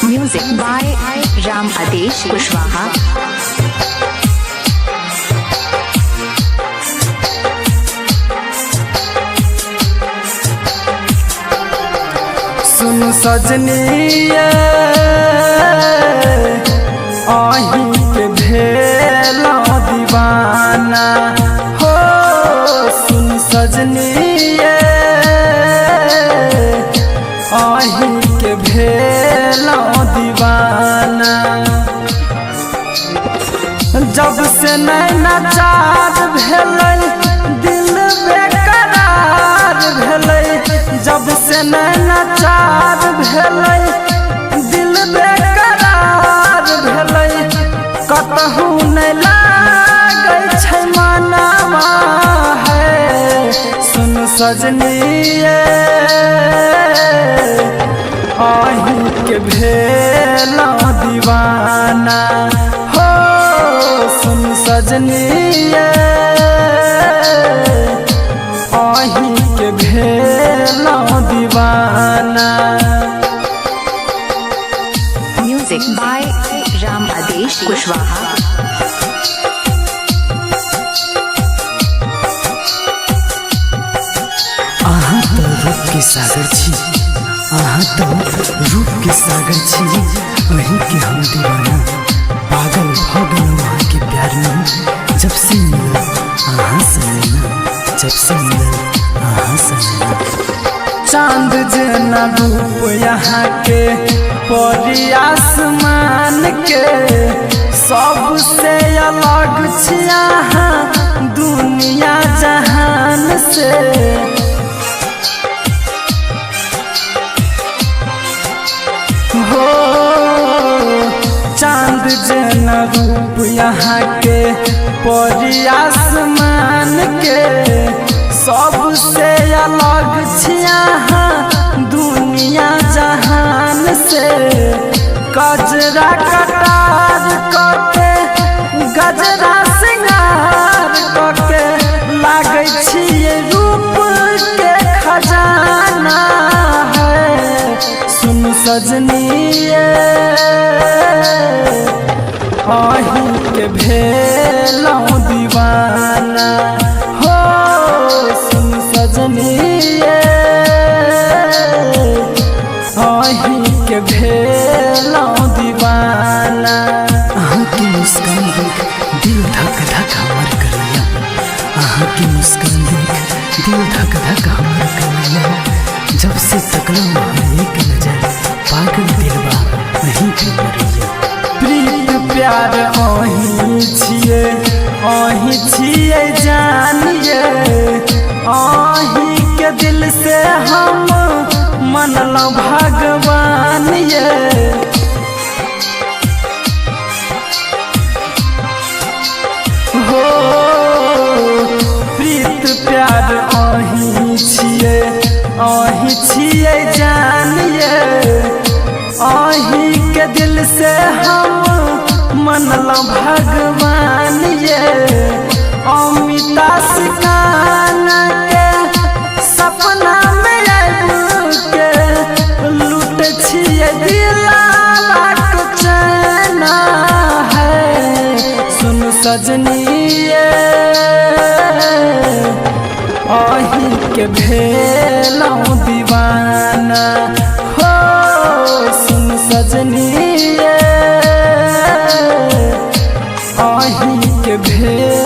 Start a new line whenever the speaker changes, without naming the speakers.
Music by Ram आदेश कुशवाहा।
सुन सजनी आही के भेला दीवाना हो। सुन सजनी आही के भेला दीवाना। जब से नैना चार भेलै दिल बेकरार भेलै। जब से नैना चार भेलै दिल बेकरार भेलै। कतहु नहीं लागै छै मनमा है। सुन सजनी आही के भेला दीवाना हो। सुन सजनी आही के भेला दीवाना।
म्यूजिक बाय राम आदेश कुशवाहा।
अहाँ तो रूप के सागर छी, अहाँ तो रूप के सागर छी। वही के हम दीवाना पागल हो गए वहाँ के प्यार में। जब से मिला अहाँ से मिला, जब से मिला अहाँ से मिला। चांद जना रूप यहाँ के परी आसमान के। सबसे अलग छी अहाँ दुनिया जहान से। हो चांद जना रूप यहाँ के परी आसमान के। सबसे अलग छी अहाँ दुनिया जहान से। गजरा कटार करके गजरा श्रृंगार करके लागै छियै रूप के खजाना है। सुन सजनी आही के भेला दीवाना हो। सुन सजनी आही के भेला दीवाना। अहाँ की मुस्कान देख दिल धक धक हमर करैया। अहाँ की मुस्कान देख दिल धक धक हमर करैया। जब से तकलम एक नजर पागल दिलवा वहीं पे मरैया। प्रीत प्यार आही छियै जानिए। आही के दिल से हम मनलौ भगवान ये। हो प्रीत प्यार आही छियै जानिए। आही के दिल से हम मनलौ भगवान ये। अमिता सिकाना के सपना में के लूट छियै दिलावा के चैना है। सुन सजनी आही के भेला दीवाना हो। सुन सजनी आही के भेला